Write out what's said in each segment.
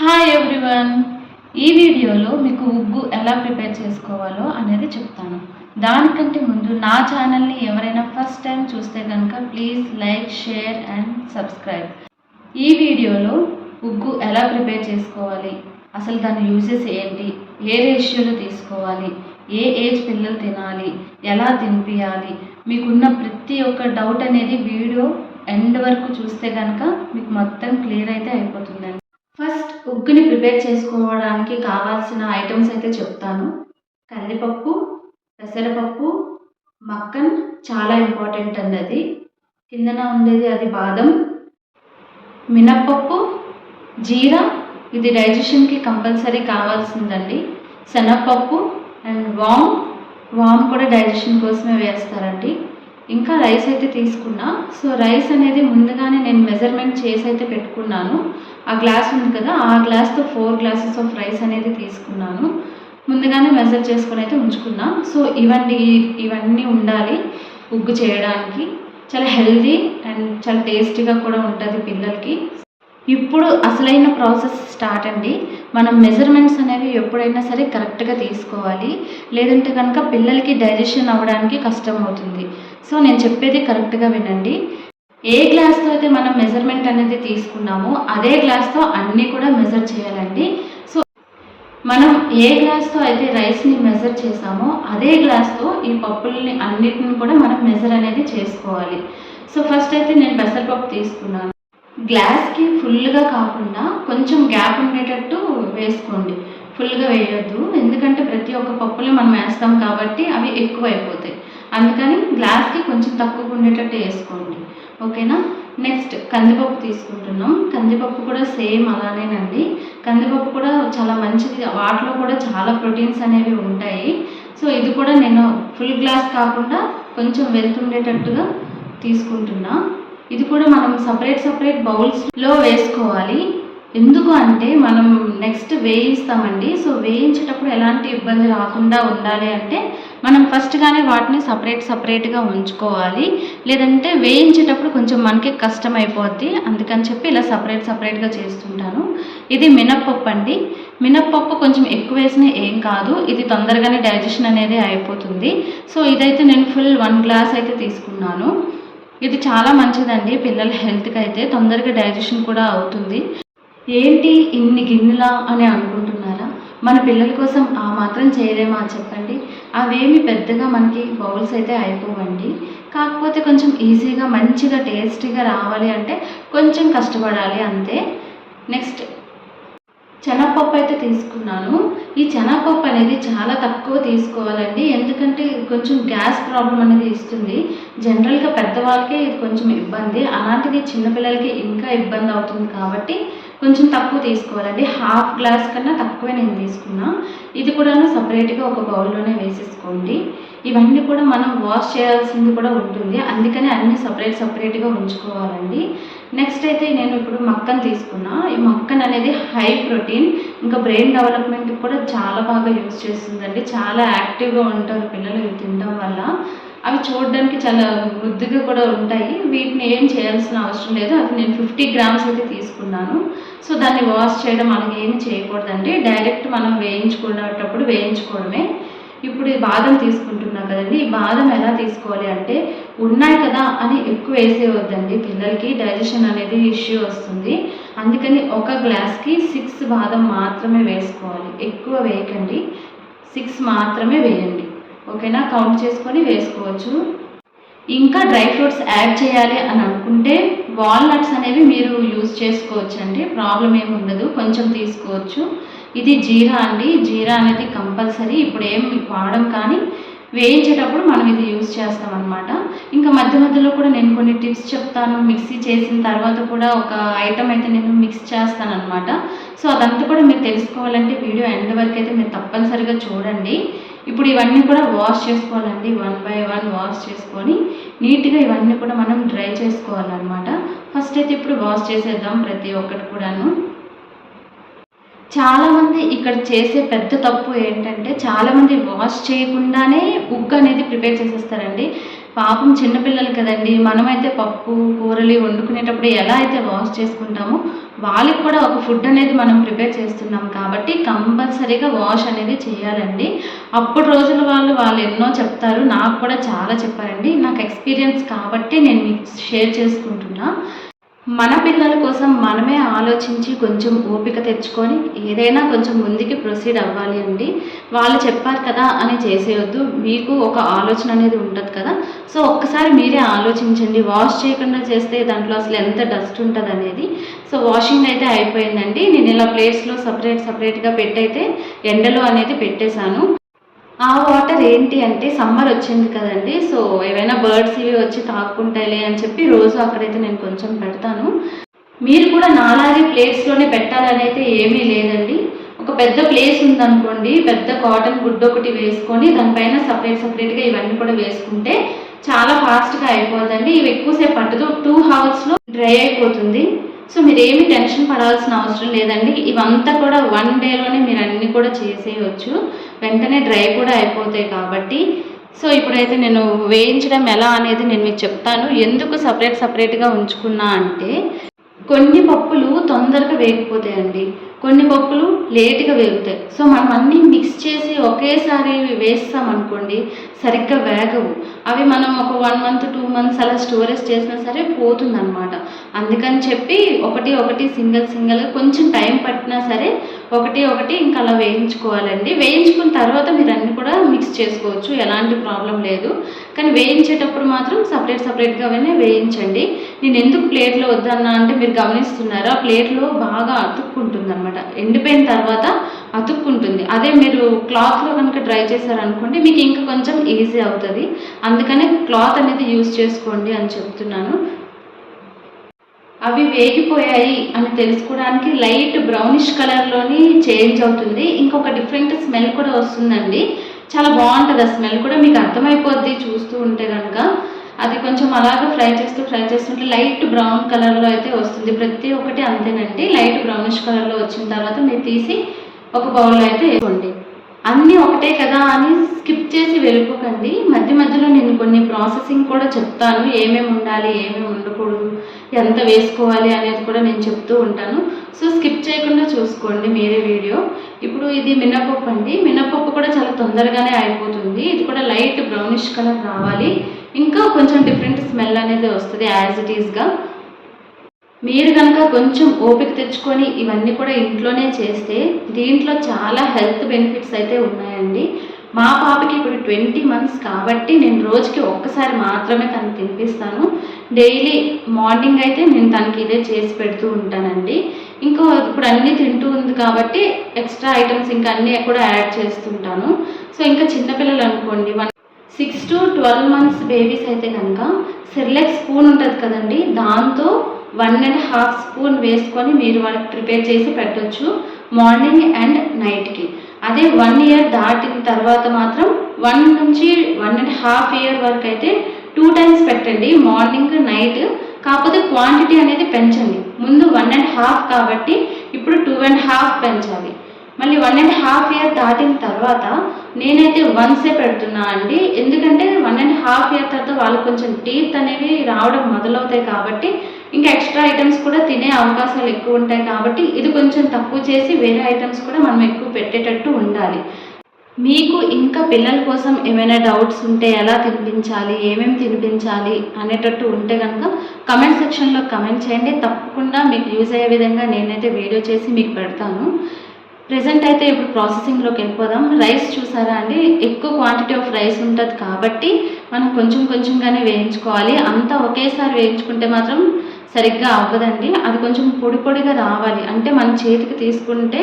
Hi everyone. ఈ వీడియోలో మీకు ఉగ్గు ఎలా ప్రిపేర్ చేసుకోవాలో అనేది చెప్తాను. దానికంటే ముందు నా ఛానల్ని ఎవరైనా ఫస్ట్ టైం చూస్తే కనుక please like, share and subscribe. ఈ వీడియోలో ఉగ్గు ఎలా ప్రిపేర్ చేసుకోవాలి, అసలు దాని యూజెస్ ఏంటి, ఏ రేషియోలో తీసుకోవాలి, ఏ ఏజ్ పిల్లలు తినాలి, ఎలా తినిపించాలి, మీకున్న ప్రతి ఒక్క డౌట్ అనేది వీడియో ఎండ్ వరకు చూస్తే కనుక మీకు మొత్తం క్లియర్ అయితే అయిపోతుందండి. ఫస్ట్ ఉగ్గుని ప్రిపేర్ చేసుకోవడానికి కావాల్సిన ఐటమ్స్ అయితే చెప్తాను. కందిపప్పు, పెసరపప్పు, మక్కన్ చాలా ఇంపార్టెంట్ అండి. అది కిందన ఉండేది అది బాదం, మినప్పప్పు, జీరా ఇది డైజెషన్కి కంపల్సరీ కావాల్సిందండి. శనగపప్పు అండ్ వామ్ కూడా డైజెషన్ కోసమే వేస్తారండి. ఇంకా రైస్ అయితే తీసుకున్నా. సో రైస్ అనేది ముందుగానే నేను మెజర్మెంట్ చేసి అయితే పెట్టుకున్నాను. ఆ గ్లాస్ ఉంది కదా, ఆ గ్లాస్తో 4 గ్లాసెస్ ఆఫ్ రైస్ అనేది తీసుకున్నాను. ముందుగానే మెజర్ చేసుకొని అయితే ఉంచుకున్నా. సో ఇవన్నీ ఉండాలి ఉగ్గు చేయడానికి. చాలా హెల్తీ అండ్ చాలా టేస్టీగా కూడా ఉంటుంది పిల్లలకి. ఇప్పుడు అసలైన ప్రాసెస్ స్టార్ట్ అండి. మనం మెజర్మెంట్స్ అనేవి ఎప్పుడైనా సరే కరెక్ట్గా తీసుకోవాలి, లేదంటే కనుక పిల్లలకి డైజెషన్ అవ్వడానికి కష్టం అవుతుంది. సో నేను చెప్పేది కరెక్ట్గా వినండి. ఏ గ్లాస్తో అయితే మనం మెజర్మెంట్ అనేది తీసుకున్నామో అదే గ్లాస్తో అన్నీ కూడా మెజర్ చేయాలండి. సో మనం ఏ గ్లాస్తో అయితే రైస్ని మెజర్ చేసామో అదే గ్లాస్తో ఈ పప్పుల్ని అన్నిటిని కూడా మనం మెజర్ అనేది చేసుకోవాలి. సో ఫస్ట్ అయితే నేను పెసరపప్పు తీసుకున్నాను. గ్లాస్కి ఫుల్గా కాకుండా కొంచెం గ్యాప్ ఉండేటట్టు వేసుకోండి, ఫుల్గా వేయొద్దు. ఎందుకంటే ప్రతి ఒక్క పప్పులో మనం వేస్తాం కాబట్టి అవి ఎక్కువ అయిపోతాయి. అందుకని గ్లాస్కి కొంచెం తక్కువ ఉండేటట్టు వేసుకోండి, ఓకేనా. నెక్స్ట్ కందిపప్పు తీసుకుంటున్నాం. కందిపప్పు కూడా సేమ్ అలానేనండి. కందిపప్పు కూడా చాలా మంచిది, వాటిలో కూడా చాలా ప్రోటీన్స్ అనేవి ఉంటాయి. సో ఇది కూడా నేను ఫుల్ గ్లాస్ కాకుండా కొంచెం వెళ్తుండేటట్టుగా తీసుకుంటున్నా. ఇది కూడా మనం సపరేట్ బౌల్స్లో వేసుకోవాలి. ఎందుకు అంటే మనం నెక్స్ట్ వేయిస్తామండి. సో వేయించేటప్పుడు ఎలాంటి ఇబ్బంది రాకుండా ఉండాలి అంటే మనం ఫస్ట్గానే వాటిని సపరేట్గా ఉంచుకోవాలి. లేదంటే వేయించేటప్పుడు కొంచెం మనకి కష్టం అయిపోద్ది. అందుకని చెప్పి ఇలా సపరేట్గా చేస్తుంటాను. ఇది మినప్పప్పు అండి. మినప్పప్పు కొంచెం ఎక్కువ వేసినా ఏం కాదు, ఇది తొందరగానే డైజెషన్ అనేది అయిపోతుంది. సో ఇదైతే నేను ఫుల్ 1 గ్లాస్ అయితే తీసుకున్నాను. ఇది చాలా మంచిదండి పిల్లల హెల్త్కి, అయితే తొందరగా డైజెషన్ కూడా అవుతుంది. ఏంటి ఇన్ని గిన్నెలా అని అనుకుంటున్నారా? మన పిల్లల కోసం ఆ మాత్రం చేయలేమా చెప్పండి. అవేమి పెద్దగా మనకి బౌల్స్ అయితే అయిపోవండి. కాకపోతే కొంచెం ఈజీగా మంచిగా టేస్టీగా రావాలి అంటే కొంచెం కష్టపడాలి అంతే. నెక్స్ట్ శనగపప్పు అయితే తీసుకున్నాను. ఈ శనగపప్పు అనేది చాలా తక్కువ తీసుకోవాలండి, ఎందుకంటే కొంచెం గ్యాస్ ప్రాబ్లం అనేది ఇస్తుంది. జనరల్గా పెద్దవాళ్ళకే ఇది కొంచెం ఇబ్బంది, అలాంటిది చిన్నపిల్లలకి ఇంకా ఇబ్బంది అవుతుంది కాబట్టి కొంచెం తక్కువ తీసుకోవాలండి. 1/2 గ్లాస్ కన్నా తక్కువే నేను తీసుకున్నా. ఇది కూడా సపరేట్గా ఒక బౌల్లోనే వేసేసుకోండి. ఇవన్నీ కూడా మనం వాష్ చేయాల్సింది కూడా ఉంటుంది, అందుకని అన్నీ సపరేట్గా ఉంచుకోవాలండి. నెక్స్ట్ అయితే నేను ఇప్పుడు మక్కన్ తీసుకున్నా. ఈ మక్కన్ అనేది హై ప్రోటీన్, ఇంకా బ్రెయిన్ డెవలప్మెంట్కి కూడా చాలా బాగా యూజ్ చేస్తుందండి. చాలా యాక్టివ్గా ఉంటారు పిల్లలు ఇవి తినడం వల్ల. అవి చూడడానికి చాలా ముద్దుగా కూడా ఉంటాయి. వీటిని ఏం చేయాల్సిన అవసరం లేదు. అది నేను 50 గ్రామ్స్ అయితే తీసుకున్నాను. సో దాన్ని వాష్ చేయడం అలాగే ఏమి చేయకూడదండి, డైరెక్ట్ మనం వేయించుకునేటప్పుడు వేయించుకోవడమే. ఇప్పుడు ఈ బాదం తీసుకుంటున్నా కదండి. ఈ బాదం ఎలా తీసుకోవాలి అంటే ఉన్నాయి కదా అని ఎక్కువ వేసేవద్దండి, పిల్లలకి డైజెషన్ అనేది ఇష్యూ వస్తుంది. అందుకని ఒక గ్లాస్కి 6 బాదం మాత్రమే వేసుకోవాలి, ఎక్కువ వేయకండి. 6 మాత్రమే వేయండి, ఓకేనా. కౌంట్ చేసుకొని వేసుకోవచ్చు. ఇంకా డ్రై ఫ్రూట్స్ యాడ్ చేయాలి అని అనుకుంటే వాల్నట్స్ అనేవి మీరు యూజ్ చేసుకోవచ్చు అండి, ప్రాబ్లం ఏమి ఉండదు, కొంచెం తీసుకోవచ్చు. ఇది జీరా అండి. జీరా అనేది కంపల్సరీ, ఇప్పుడు ఏం వాడడం కానీ వేయించేటప్పుడు మనం ఇది యూజ్ చేస్తామన్నమాట. ఇంకా మధ్యలో కూడా నేను కొన్ని టిప్స్ చెప్తాను. మిక్సీ చేసిన తర్వాత కూడా ఒక ఐటమ్ అయితే నేను మిక్స్ చేస్తానన్నమాట. సో అదంతా కూడా మీరు తెలుసుకోవాలంటే వీడియో ఎండ్ వరకు అయితే మీరు తప్పనిసరిగా చూడండి. ఇప్పుడు ఇవన్నీ కూడా వాష్ చేసుకోవాలండి. 1 బై 1 వాష్ చేసుకొని నీట్గా ఇవన్నీ కూడా మనం డ్రై చేసుకోవాలన్నమాట. ఫస్ట్ అయితే ఇప్పుడు వాష్ చేసేద్దాం ప్రతి ఒక్కటి కూడాను. చాలామంది ఇక్కడ చేసే పెద్ద తప్పు ఏంటంటే చాలామంది వాష్ చేయకుండానే ఉగ్గు అనేది ప్రిపేర్ చేసేస్తారండి. పాపం చిన్నపిల్లలు కదండి, మనమైతే పప్పు కూరలు వండుకునేటప్పుడు ఎలా అయితే వాష్ చేసుకుంటామో వాళ్ళకి కూడా ఒక ఫుడ్ అనేది మనం ప్రిపేర్ చేస్తున్నాం కాబట్టి కంపల్సరీగా వాష్ అనేది చేయాలండి. అప్పుడు రోజుల వాళ్ళు ఎన్నో చెప్తారు, నాకు కూడా చాలా చెప్పారండి. నాకు ఎక్స్పీరియన్స్ కాబట్టి నేను మీకు షేర్ చేసుకుంటున్నా. మన పిల్లల కోసం మనమే ఆలోచించి కొంచెం ఓపిక తెచ్చుకొని ఏదైనా కొంచెం ముందుకి ప్రొసీడ్ అవ్వాలి అండి. వాళ్ళు చెప్పారు కదా అని చేసేయొద్దు. మీకు ఒక ఆలోచన అనేది ఉంటుంది కదా, సో ఒక్కసారి మీరే ఆలోచించండి. వాష్ చేయకుండా చేస్తే దాంట్లో అసలు ఎంత డస్ట్ ఉంటుంది అనేది. సో వాషింగ్ అయితే అయిపోయిందండి. నేను ఇలా ప్లేట్స్లో సపరేట్గా పెట్టయితే ఎండలో అనేది పెట్టేశాను. ఆ వాటర్ ఏంటి అంటే సమ్మర్ వచ్చింది కదండి, సో ఏవైనా బర్డ్స్ ఇవి వచ్చి తాక్కుంటాయిలే అని చెప్పి రోజు అక్కడైతే నేను కొంచెం పెడతాను. మీరు కూడా నాలాగే ప్లేట్స్లోనే పెట్టాలని అయితే ఏమీ లేదండి. ఒక పెద్ద ప్లేస్ ఉందనుకోండి, పెద్ద కాటన్ గుడ్డ ఒకటి వేసుకొని దానిపైన సపరేట్గా ఇవన్నీ కూడా వేసుకుంటే చాలా ఫాస్ట్గా అయిపోతుందండి. ఇవి ఎక్కువసేపు పట్టదు, 2 hours డ్రై అయిపోతుంది. సో మీరు ఏమి టెన్షన్ పడాల్సిన అవసరం లేదండి. ఇవంతా కూడా 1 dayలోనే మీరు అన్నీ కూడా చేసేయచ్చు, వెంటనే డ్రై కూడా అయిపోతాయి కాబట్టి. సో ఇప్పుడైతే నేను వేయించడం ఎలా అనేది నేను మీకు చెప్తాను. ఎందుకు సపరేట్గా ఉంచుకున్నా అంటే కొన్ని పప్పులు తొందరగా వేగిపోతాయండి, కొన్ని పప్పులు లేట్గా వేగుతాయి. సో మనం అన్నీ మిక్స్ చేసి ఒకేసారి వేస్తామనుకోండి సరిగ్గా వేగవు. అవి మనం ఒక 1 month 2 months అలా స్టోరేజ్ చేసినా సరే పోతుందన్నమాట. అందుకని చెప్పి ఒకటి సింగిల్గా కొంచెం టైం పట్టినా సరే ఒకటి ఇంకా అలా వేయించుకోవాలండి. వేయించుకున్న తర్వాత మీరు అన్నీ కూడా మిక్స్ చేసుకోవచ్చు, ఎలాంటి ప్రాబ్లం లేదు. కానీ వేయించేటప్పుడు మాత్రం సపరేట్గానే వేయించండి. నేను ఎందుకు ప్లేట్లో వద్దన్నా అంటే మీరు గమనిస్తున్నారా, ప్లేట్లో బాగా అతుక్కుంటుంది అనమాట. ఎండిపోయిన తర్వాత అతుక్కుంటుంది. అదే మీరు క్లాత్లో కనుక డ్రై చేశారనుకోండి మీకు ఇంకా కొంచెం ఈజీ అవుతుంది. అందుకనే క్లాత్ అనేది యూజ్ చేసుకోండి అని చెప్తున్నాను. అవి వేగిపోయాయి అని తెలుసుకోవడానికి లైట్ బ్రౌనిష్ కలర్లోని చేంజ్ అవుతుంది. ఇంకొక డిఫరెంట్ స్మెల్ కూడా వస్తుందండి, చాలా బాగుంటుంది. ఆ స్మెల్ కూడా మీకు అర్థమైపోద్ది చూస్తూ ఉంటే కనుక. అది కొంచెం అలాగా ఫ్రై చేస్తుంటే లైట్ బ్రౌన్ కలర్లో అయితే వస్తుంది. ప్రతి ఒక్కటి అంతేనండి, లైట్ బ్రౌనిష్ కలర్లో వచ్చిన తర్వాత మీరు తీసి ఒక బౌల్లో అయితే వేసుకోండి. అన్నీ ఒకటే కదా అని స్కిప్ చేసి వెళ్ళిపోకండి. మధ్యలో నేను కొన్ని ప్రాసెసింగ్ కూడా చెప్తాను, ఏమేమి ఉండాలి ఏమేమి ఉండకూడదు, ఎంత వేసుకోవాలి అనేది కూడా నేను చెప్తూ ఉంటాను. సో స్కిప్ చేయకుండా చూసుకోండి మీరే వీడియో. ఇప్పుడు ఇది మినపప్పు అండి. మినపప్పు కూడా చాలా తొందరగానే అయిపోతుంది. ఇది కూడా లైట్ బ్రౌనిష్ కలర్ రావాలి, ఇంకా కొంచెం డిఫరెంట్ స్మెల్ అనేది వస్తుంది యాజ్ ఇట్ ఈస్గా. మీరు కనుక కొంచెం ఓపిక తెచ్చుకొని ఇవన్నీ కూడా ఇంట్లోనే చేస్తే దీంట్లో చాలా హెల్త్ బెనిఫిట్స్ అయితే ఉన్నాయండి. మా పాపకి ఇప్పుడు 20 months కాబట్టి నేను రోజుకి ఒక్కసారి మాత్రమే తనకు తినిపిస్తాను. డైలీ మార్నింగ్ అయితే నేను తనకి ఇదే చేసి పెడుతూ ఉంటానండి. ఇంకా ఇప్పుడు అన్నీ తింటూ ఉంది కాబట్టి ఎక్స్ట్రా ఐటమ్స్ ఇంకా అన్నీ కూడా యాడ్ చేస్తుంటాను. సో ఇంకా చిన్నపిల్లలు అనుకోండి 6 to 12 months బేబీస్ అయితే కనుక సెర్లాక్ స్పూన్ ఉంటుంది కదండి, దాంతో 1.5 spoon వేసుకొని మీరు వాళ్ళకి ప్రిపేర్ చేసి పెట్టవచ్చు మార్నింగ్ అండ్ నైట్కి. అదే 1 year దాటిన తర్వాత మాత్రం 1 నుంచి 1.5 year వరకు అయితే 2 times పెట్టండి, మార్నింగ్ నైట్. కాకపోతే క్వాంటిటీ అనేది పెంచండి. ముందు 1.5 కాబట్టి ఇప్పుడు 2.5 పెంచాలి. మళ్ళీ 1.5 year దాటిన తర్వాత నేనైతే వన్సే పెడుతున్నా అండి. ఎందుకంటే 1.5 year తర్వాత వాళ్ళకి కొంచెం టీత్ అనేవి రావడం మొదలవుతాయి కాబట్టి ఇంకా ఎక్స్ట్రా ఐటమ్స్ కూడా తినే అవకాశాలు ఎక్కువ ఉంటాయి కాబట్టి ఇది కొంచెం తక్కువ చేసి వేరే ఐటమ్స్ కూడా మనం ఎక్కువ పెట్టేటట్టు ఉండాలి. మీకు ఇంకా పిల్లల కోసం ఏమైనా డౌట్స్ ఉంటే ఎలా తినిపించాలి, ఏమేమి తినిపించాలి అనేటట్టు ఉంటే కనుక కమెంట్ సెక్షన్లో కమెంట్ చేయండి. తప్పకుండా మీకు యూజ్ అయ్యే విధంగా నేనైతే వీడియో చేసి మీకు పెడతాను. ప్రెజెంట్ అయితే ఇప్పుడు ప్రాసెసింగ్లోకి వెళ్ళిపోదాం. రైస్ చూసారా అండి, ఎక్కువ క్వాంటిటీ ఆఫ్ రైస్ ఉంటుంది కాబట్టి మనం కొంచెంగానే వేయించుకోవాలి. అంతా ఒకేసారి వేయించుకుంటే మాత్రం సరిగ్గా అవ్వదండి. అది కొంచెం పొడిగా రావాలి, అంటే మన చేతికి తీసుకుంటే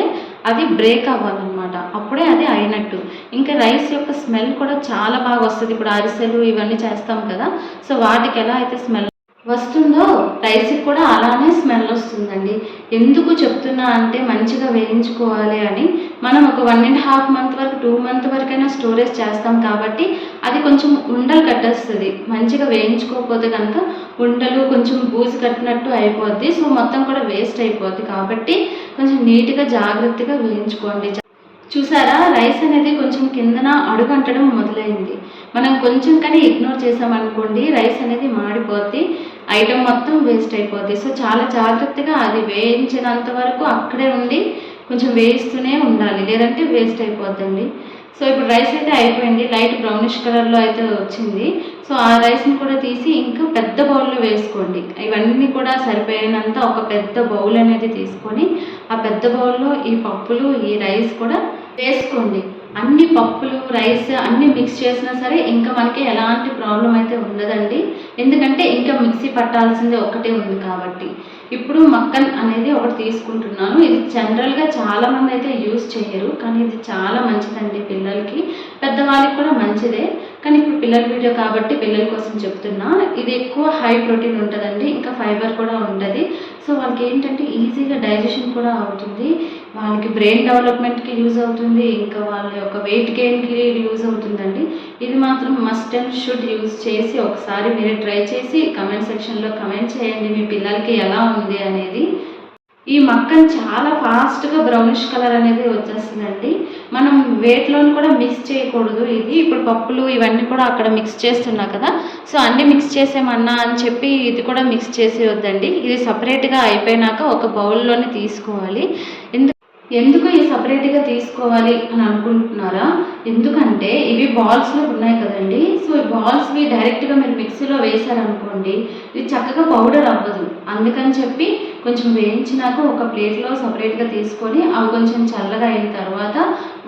అది బ్రేక్ అవ్వాలన్నమాట, అప్పుడే అది అయినట్టు. ఇంకా రైస్ యొక్క స్మెల్ కూడా చాలా బాగా వస్తుంది. ఇప్పుడు అరిసెలు ఇవన్నీ చేస్తాం కదా, సో వాటికి ఎలా అయితే స్మెల్ వస్తుందో రైస్కి కూడా అలానే స్మెల్ వస్తుందండి. ఎందుకు చెప్తున్నా అంటే మంచిగా వేయించుకోవాలి అని. మనం ఒక 1.5 month వరకు 2 month వరకైనా స్టోరేజ్ చేస్తాం కాబట్టి అది కొంచెం ఉండలు కట్టేస్తుంది. మంచిగా వేయించుకోకపోతే కనుక ఉండలు కొంచెం బూజు కట్టినట్టు అయిపోద్ది. సో మొత్తం కూడా వేస్ట్ అయిపోద్ది కాబట్టి కొంచెం నీట్గా జాగ్రత్తగా వేయించుకోండి. చూసారా, రైస్ అనేది కొంచెం కిందన అడుగంటడం మొదలైంది. మనం కొంచెం కానీ ఇగ్నోర్ చేసామనుకోండి రైస్ అనేది మాడిపోద్ది, ఐటెం మొత్తం వేస్ట్ అయిపోద్ది. సో చాలా జాగ్రత్తగా అది వేయించినంత వరకు అక్కడే ఉండి కొంచెం వేయిస్తూనే ఉండాలి, లేదంటే వేస్ట్ అయిపోద్దండి. సో ఇప్పుడు రైస్ అయితే అయిపోయింది, లైట్ బ్రౌనిష్ కలర్లో అయితే వచ్చింది. సో ఆ రైస్ని కూడా తీసి ఇంకా పెద్ద బౌల్లో వేసుకోండి. ఇవన్నీ కూడా సరిపోయినంత ఒక పెద్ద బౌల్ అనేది తీసుకొని ఆ పెద్ద బౌల్లో ఈ పప్పులు ఈ రైస్ కూడా వేసుకోండి. అన్ని పప్పులు రైస్ అన్నీ మిక్స్ చేసినా సరే ఇంకా మనకి ఎలాంటి ప్రాబ్లం అయితే ఉండదండి, ఎందుకంటే ఇంకా మిక్సీ పట్టాల్సిందే ఒకటే ఉంది కాబట్టి. ఇప్పుడు మక్కన్ అనేది ఒకటి తీసుకుంటున్నాను. ఇది జనరల్గా చాలామంది అయితే యూజ్ చేయరు, కానీ ఇది చాలా మంచిదండి పిల్లలకి, పెద్దవాళ్ళకి కూడా మంచిదే. కానీ ఇప్పుడు పిల్లల వీడియో కాబట్టి పిల్లల కోసం చెప్తున్నా. ఇది ఎక్కువ హై ప్రోటీన్ ఉంటుందండి, ఇంకా ఫైబర్ కూడా ఉంటుంది. సో వాళ్ళకి ఏంటంటే ఈజీగా డైజెషన్ కూడా అవుతుంది, వాళ్ళకి బ్రెయిన్ డెవలప్మెంట్కి యూజ్ అవుతుంది, ఇంకా వాళ్ళ యొక్క వెయిట్ గెయిన్కి యూజ్ అవుతుందండి. ఇది మాత్రం మస్ట్ అండ్ షుడ్ యూజ్ చేసి ఒకసారి మీరు ట్రై చేసి కమెంట్ సెక్షన్లో కమెంట్ చేయండి మీ పిల్లలకి ఎలా ఉంది అనేది. ఈ మక్కన్ చాలా ఫాస్ట్గా బ్రౌనిష్ కలర్ అనేది వచ్చేస్తుందండి. మనం వేట్లోని కూడా మిక్స్ చేయకూడదు. ఇది ఇప్పుడు పప్పులు ఇవన్నీ కూడా అక్కడ మిక్స్ చేస్తున్నా కదా, సో అన్నీ మిక్స్ చేసేమన్నా అని చెప్పి ఇది కూడా మిక్స్ చేసేయొద్దండి. ఇది సపరేట్గా అయిపోయినాక ఒక బౌల్లోనే తీసుకోవాలి. ఎందుకు ఈ సపరేట్గా తీసుకోవాలి అని అనుకుంటున్నారా? ఎందుకంటే ఇవి బాల్స్లో ఉన్నాయి కదండి. సో ఈ బాల్స్వి డైరెక్ట్గా మీరు మిక్సీలో వేశారనుకోండి ఇది చక్కగా పౌడర్ అవ్వదు. అందుకని చెప్పి కొంచెం వేయించినాక ఒక ప్లేట్లో సపరేట్గా తీసుకొని అవి కొంచెం చల్లగా అయిన తర్వాత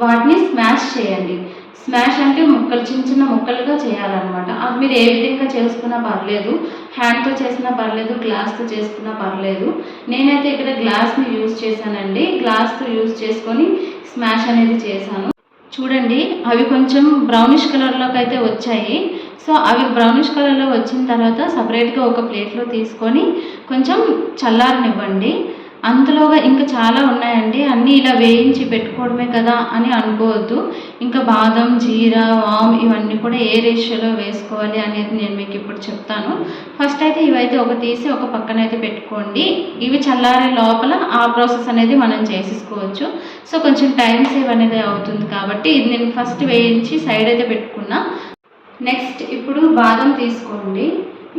వాటిని స్మాష్ చేయండి. స్మాష్ అంటే ముక్కలు చిన్న చిన్న ముక్కలుగా చేయాలన్నమాట. అది మీరు ఏ విధంగా చేసుకున్నా పర్లేదు, హ్యాండ్తో చేసినా పర్లేదు, గ్లాస్తో చేసుకున్నా పర్లేదు. నేనైతే ఇక్కడ గ్లాస్ని యూజ్ చేశానండి, గ్లాస్తో యూజ్ చేసుకొని స్మాష్ అనేది చేశాను. చూడండి అవి కొంచెం బ్రౌనిష్ కలర్లోకి అయితే వచ్చాయి. సో అవి బ్రౌనిష్ కలర్లో వచ్చిన తర్వాత సపరేట్గా ఒక ప్లేట్లో తీసుకొని కొంచెం చల్లారనివ్వండి. అంతలోగా ఇంకా చాలా ఉన్నాయండి, అన్నీ ఇలా వేయించి పెట్టుకోవడమే కదా అని అనుకోవద్దు. ఇంకా బాదం, జీరా, వామ్ ఇవన్నీ కూడా ఏ రేషియోలో వేసుకోవాలి అనేది నేను మీకు ఇప్పుడు చెప్తాను. ఫస్ట్ అయితే ఇవైతే ఒక తీసి ఒక పక్కన అయితే పెట్టుకోండి. ఇవి చల్లారే లోపల ఆ ప్రాసెస్ అనేది మనం చేసేసుకోవచ్చు. సో కొంచెం టైం సేవ్ అనేది అవుతుంది కాబట్టి ఇది నేను ఫస్ట్ వేయించి సైడ్ అయితే పెట్టుకున్నా. నెక్స్ట్ ఇప్పుడు బాదం తీసుకోండి.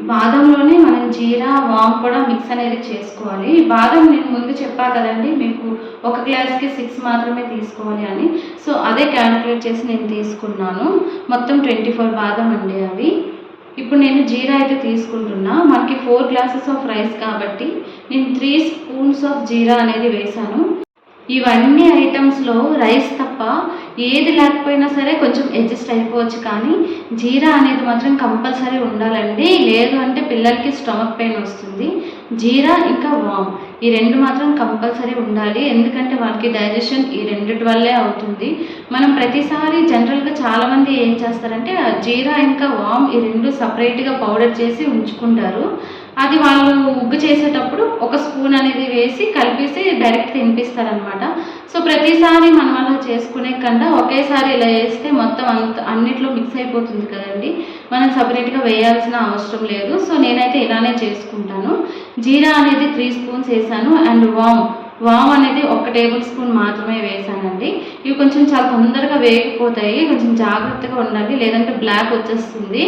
బాదంలోనే మనం జీరా, వామ్ కూడా మిక్స్ అనేది చేసుకోవాలి. బాదం నేను ముందు చెప్పా కదండి మీకు ఒక గ్లాస్కి 6 మాత్రమే తీసుకోవాలి అని. సో అదే క్యాలిక్యులేట్ చేసి నేను తీసుకున్నాను. మొత్తం 24 బాదం అండి అవి. ఇప్పుడు నేను జీరా అయితే తీసుకుంటున్నా. మనకి 4 గ్లాసెస్ ఆఫ్ రైస్ కాబట్టి నేను 3 స్పూన్స్ ఆఫ్ జీరా అనేది వేశాను. ఇవన్నీ ఐటమ్స్లో రైస్ తప్ప ఏది లేకపోయినా సరే కొంచెం అడ్జస్ట్ అయిపోవచ్చు, కానీ జీరా అనేది మాత్రం కంపల్సరీ ఉండాలండి, లేదు అంటే పిల్లలకి స్టమక్ పెయిన్ వస్తుంది. జీరా ఇంకా వామ్ ఈ రెండు మాత్రం కంపల్సరీ ఉండాలి, ఎందుకంటే వాళ్ళకి డైజెషన్ ఈ రెండిటి వల్లే అవుతుంది. మనం ప్రతిసారి జనరల్గా చాలామంది ఏం చేస్తారంటే జీరా ఇంకా వామ్ ఈ రెండు సపరేట్గా పౌడర్ చేసి ఉంచుకుంటారు. అది వాళ్ళు ఉగ్గు చేసేటప్పుడు ఒక స్పూన్ అనేది వేసి కలిపేసి డైరెక్ట్ తినిపిస్తారనమాట. సో ప్రతిసారి మనం అలా చేసుకునే కన్నా ఒకేసారి ఇలా వేస్తే మొత్తం అన్నిట్లో మిక్స్ అయిపోతుంది కదండి, మనం సపరేట్గా వేయాల్సిన అవసరం లేదు. సో నేనైతే ఇలానే చేసుకుంటాను. జీరా అనేది 3 స్పూన్స్ వేసాను అండ్ వామ్ అనేది 1 టేబుల్ స్పూన్ మాత్రమే వేసానండి. ఇవి కొంచెం చాలా తొందరగా వేగిపోతాయి, కొంచెం జాగ్రత్తగా ఉండాలి, లేదంటే బ్లాక్ వచ్చేస్తుంది.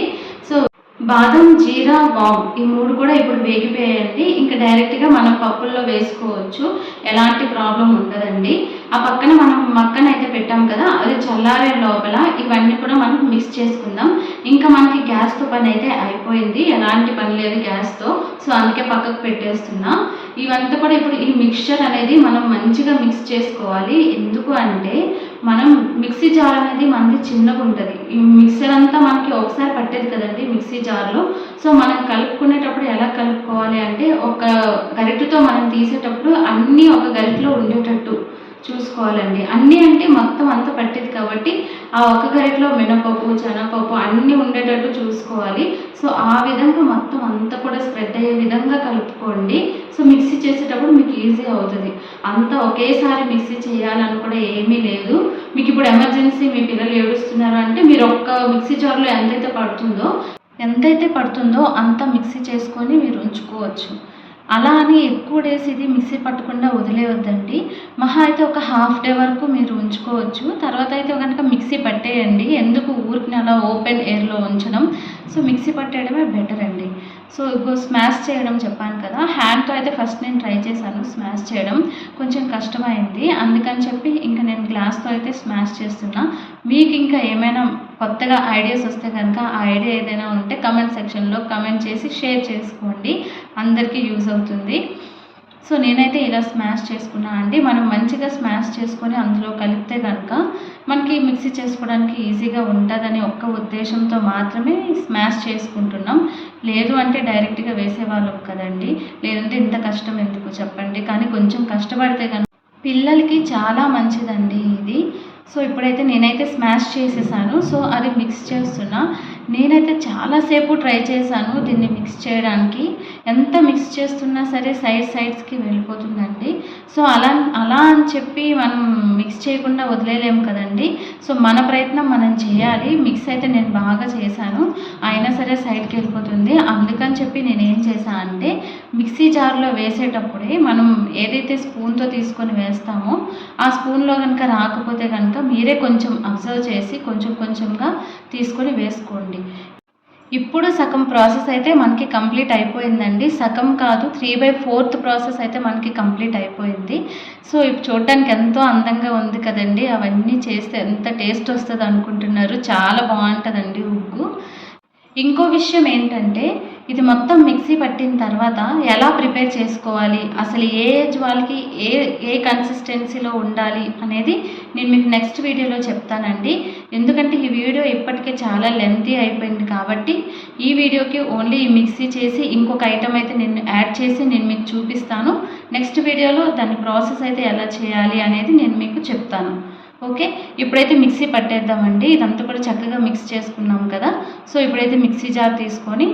సో బాదం, జీరా, వామ్ ఈ 3 కూడా ఇప్పుడు వేగిపోయాయండి. ఇంకా డైరెక్ట్గా మనం పప్పుల్లో వేసుకోవచ్చు, ఎలాంటి ప్రాబ్లం ఉండదండి. ఆ పక్కన మనం మక్కన అయితే పెట్టాం కదా, అది చల్లారే లోపల ఇవన్నీ కూడా మనం మిక్స్ చేసుకుందాం. ఇంకా మనకి గ్యాస్తో పని అయితే అయిపోయింది, ఎలాంటి పని లేదు గ్యాస్తో. సో అందుకే పక్కకు పెట్టేస్తున్నా. ఇవంతా కూడా ఇప్పుడు ఈ మిక్స్చర్ అనేది మనం మంచిగా మిక్స్ చేసుకోవాలి. ఎందుకు అంటే మనం మిక్సీ జార్ అనేది మనది చిన్నగా ఉంటుంది, ఈ మిక్సర్ అంతా మనకి ఒకసారి పట్టేది కదండి మిక్సీ జార్లో. సో మనం కలుపుకునేటప్పుడు ఎలా కలుపుకోవాలి అంటే ఒక గరిటెతో మనం తీసేటప్పుడు అన్నీ ఒక గరిటెలో ఉండేటట్టు చూసుకోవాలండి. అన్నీ అంటే మొత్తం అంతా పట్టేది కాబట్టి ఆ ఒక గరిటెలో మినపప్పు, శనగపప్పు అన్నీ ఉండేటట్టు చూసుకోవాలి. సో ఆ విధంగా మొత్తం అంతా కూడా స్ప్రెడ్ అయ్యే విధంగా కలుపుకోండి. సో మిక్సీ చేసేటప్పుడు మీకు ఈజీ అవుతుంది. అంతా ఒకేసారి మిక్సీ చేయాలని కూడా ఏమీ లేదు. మీకు ఇప్పుడు ఎమర్జెన్సీ మీ పిల్లలు ఏడుస్తున్నారు అంటే మీరు ఒక్క మిక్సీ జార్లో ఎంతైతే పడుతుందో అంత మిక్సీ చేసుకొని మీరు ఉంచుకోవచ్చు. అలా అని ఎక్కువ డేస్ ఇది మిక్సీ పట్టకుండా వదిలేయొద్దండి. మహా అయితే ఒక హాఫ్ డే వరకు మీరు ఉంచుకోవచ్చు. తర్వాత అయితే కనుక మిక్సీ పట్టేయండి. ఎందుకు ఊరికనే అలా ఓపెన్ ఎయిర్‌లో ఉంచడం. సో, మిక్సీ పట్టేయడమే బెటర్ అండి. సో, స్మాష్ చేయడం చెప్పాను కదా! హ్యాండ్‌తో అయితే ఫస్ట్ నేను ట్రై చేశాను స్మాష్ చేయడం. కొంచెం కష్టమైంది. అందుకని చెప్పి ఇంక నేను గ్లాస్‌తో అయితే స్మాష్ చేస్తున్నా. మీకు ఇంకా ఏమైనా కొత్తగా ఐడియాస్ వస్తే కనుక ఆ ఐడియా ఏదైనా ఉంటే కమెంట్ సెక్షన్‌లో కమెంట్ చేసి షేర్ చేసుకోండి. అందరికీ యూజ్ అవుతుంది. సో, నేనైతే ఇలా స్మాష్ చేసుకున్నా అండి. మనం మంచిగా స్మాష్ చేసుకొని అందులో కలిపితే కనుక మనకి మిక్సీ చేసుకోవడానికి ఈజీగా ఉంటుందని ఒక్క ఉద్దేశంతో మాత్రమే స్మాష్ చేసుకుంటున్నాం. లేదు అంటే డైరెక్ట్‌గా వేసేవాళ్ళం కదండీ. లేదంటే ఇంత కష్టం ఎందుకు చెప్పండి. కానీ కొంచెం కష్టపడితే కనుక పిల్లలకి చాలా మంచిదండి ఇది. సో, ఇప్పుడైతే నేనైతే స్మాష్ చేసేసాను. సో, అది మిక్స్ చేస్తున్నా. నేనైతే చాలాసేపు ట్రై చేశాను దీన్ని మిక్స్ చేయడానికి. ఎంత మిక్స్ చేస్తున్నా సరే సైడ్స్‌కి వెళ్ళిపోతుందండి. సో, అలా అని చెప్పి మనం మిక్స్ చేయకుండా వదిలేయలేము కదండీ. సో, మన ప్రయత్నం మనం చేయాలి. మిక్స్ అయితే నేను బాగా చేశాను. అయినా సరే సైడ్‌కి వెళ్ళిపోతుంది. అందుకని చెప్పి నేనేం చేశా అంటే మిక్సీ జార్‌లో వేసేటప్పుడే మనం ఏదైతే స్పూన్‌తో తీసుకొని వేస్తామో ఆ స్పూన్‌లో కనుక రాకపోతే కనుక మీరే కొంచెం అబ్జర్వ్ చేసి కొంచెంగా తీసుకొని వేసుకోండి. ఇప్పుడు సగం ప్రాసెస్ అయితే మనకి కంప్లీట్ అయిపోయిందండి. సగం కాదు 3/4 ప్రాసెస్ అయితే మనకి కంప్లీట్ అయిపోయింది. సో, ఇప్పుడు చూడడానికి ఎంతో అందంగా ఉంది కదండీ. అవన్నీ చేస్తే ఎంత టేస్ట్ వస్తది అనుకుంటున్నారు. చాలా బాగుంటుందండి ఉగ్గు. ఇంకో విషయం ఏంటంటే ఇది మొత్తం మిక్సీ పట్టిన తర్వాత ఎలా ప్రిపేర్ చేసుకోవాలి, అసలు ఏ ఏజ్ వాళ్ళకి ఏ కన్సిస్టెన్సీలో ఉండాలి అనేది నేను మీకు నెక్స్ట్ వీడియోలో చెప్తానండి. ఎందుకంటే ఈ వీడియో ఇప్పటికే చాలా లెంతీ అయిపోయింది కాబట్టి ఈ వీడియోకి ఓన్లీ ఈ మిక్సీ చేసి ఇంకొక ఐటమ్ అయితే నేను యాడ్ చేసి నేను మీకు చూపిస్తాను. నెక్స్ట్ వీడియోలో దాని ప్రాసెస్ అయితే ఎలా చేయాలి అనేది నేను మీకు చెప్తాను. ఓకే, ఇప్పుడైతే మిక్సీ పట్టేద్దామండి. ఇదంతా కూడా చక్కగా మిక్స్ చేసుకున్నాం కదా. సో, ఇప్పుడైతే మిక్సీ జార్ తీసుకొని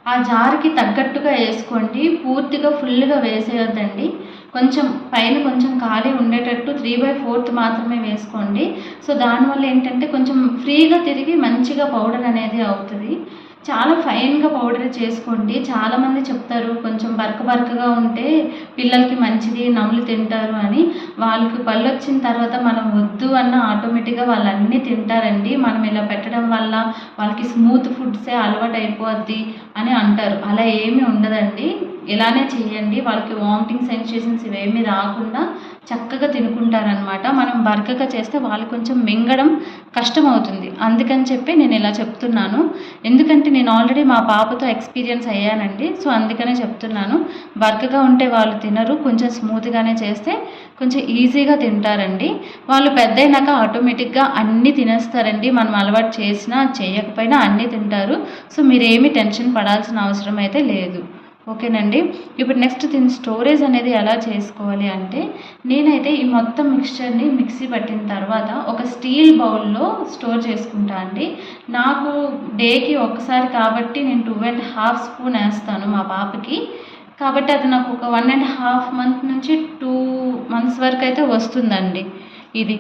ఆ జార్‌కి తగ్గట్టుగా వేసుకోండి. పూర్తిగా ఫుల్‌గా వేసేయొద్దండి. కొంచెం పైన కొంచెం ఖాళీ ఉండేటట్టు 3/4 మాత్రమే వేసుకోండి. సో, దానివల్ల ఏంటంటే కొంచెం ఫ్రీగా తిరిగి మంచిగా పౌడర్ అనేది అవుతుంది. చాలా ఫైన్‌గా పౌడర్ చేసుకోండి. చాలామంది చెప్తారు కొంచెం బరకగా ఉంటే పిల్లలకి మంచిది, నమిలి తింటారు అని. వాళ్ళకి పళ్ళొచ్చిన తర్వాత మనం వద్దు అన్న ఆటోమేటిక్‌గా వాళ్ళు అన్నీ తింటారండి. మనం ఇలా పెట్టడం వల్ల వాళ్ళకి స్మూత్ ఫుడ్సే అలవాటు అయిపోద్ది అని అంటారు. అలా ఏమీ ఉండదండి. ఇలానే చేయండి. వాళ్ళకి వామిటింగ్ సెన్సేషన్స్ ఇవేమీ రాకుండా చక్కగా తినుకుంటారనమాట. మనం బరకగా చేస్తే వాళ్ళు కొంచెం మింగడం కష్టమవుతుంది. అందుకని చెప్పి నేను ఇలా చెప్తున్నాను. ఎందుకంటే నేను ఆల్రెడీ మా పాపతో ఎక్స్పీరియన్స్ అయ్యానండి. సో, అందుకనే చెప్తున్నాను. బరకగా ఉంటే వాళ్ళు తినరు. కొంచెం స్మూత్‌గానే చేస్తే కొంచెం ఈజీగా తింటారండి. వాళ్ళు పెద్దయినాక ఆటోమేటిక్‌గా అన్నీ తినేస్తారండి. మనం అలవాటు చేసినా చేయకపోయినా అన్నీ తింటారు. సో, మీరేమీ టెన్షన్ పడాల్సిన అవసరం అయితే లేదు. ఓకేనండి. ఇప్పుడు నెక్స్ట్ దీని స్టోరేజ్ అనేది ఎలా చేసుకోవాలి అంటే నేనైతే ఈ మొత్తం మిక్స్చర్ని మిక్సీ పట్టిన తర్వాత ఒక స్టీల్ బౌల్లో స్టోర్ చేసుకుంటా అండి. నాకు డేకి ఒక్కసారి కాబట్టి నేను 2.5 స్పూన్ వేస్తాను మా పాపకి. కాబట్టి అది నాకు ఒక 1.5 మంత్ నుంచి 2 మంత్స్ వరకు అయితే వస్తుందండి ఇది.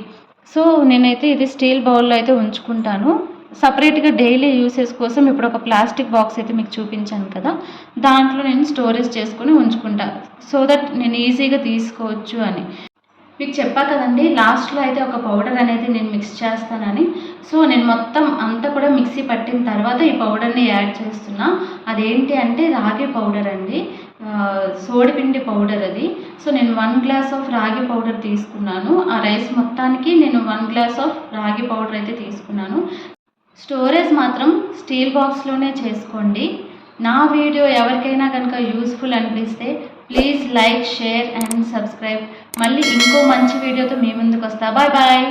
సో, నేనైతే ఇది స్టీల్ బౌల్లో అయితే ఉంచుకుంటాను. సపరేట్‌గా డైలీ యూసేజ్ కోసం ఇప్పుడు ఒక ప్లాస్టిక్ బాక్స్ అయితే మీకు చూపించాను కదా. దాంట్లో నేను స్టోరేజ్ చేసుకొని ఉంచుకుంటా. సో దట్ నేను ఈజీగా తీసుకోవచ్చు అని. మీకు చెప్పా కదండి లాస్ట్‌లో అయితే ఒక పౌడర్ అనేది నేను మిక్స్ చేస్తానని. సో, నేను మొత్తం అంతా కూడా మిక్సీ పట్టిన తర్వాత ఈ పౌడర్‌ని యాడ్ చేస్తున్నా. అదేంటి అంటే రాగి పౌడర్ అండి. సోడిపిండి పౌడర్ అది. సో, నేను 1 గ్లాస్ ఆఫ్ రాగి పౌడర్ తీసుకున్నాను. ఆ రైస్ మొత్తానికి నేను 1 గ్లాస్ ఆఫ్ రాగి పౌడర్ అయితే తీసుకున్నాను. స్టోరేజ్ మాత్రం స్టీల్ బాక్స్‌లోనే చేసుకోండి. నా వీడియో ఎవరికైనా కనుక యూస్‌ఫుల్ అనిపిస్తే please like, share and subscribe. మళ్ళీ ఇంకో మంచి వీడియోతో మీ ముందుకు వస్తా. Bye bye.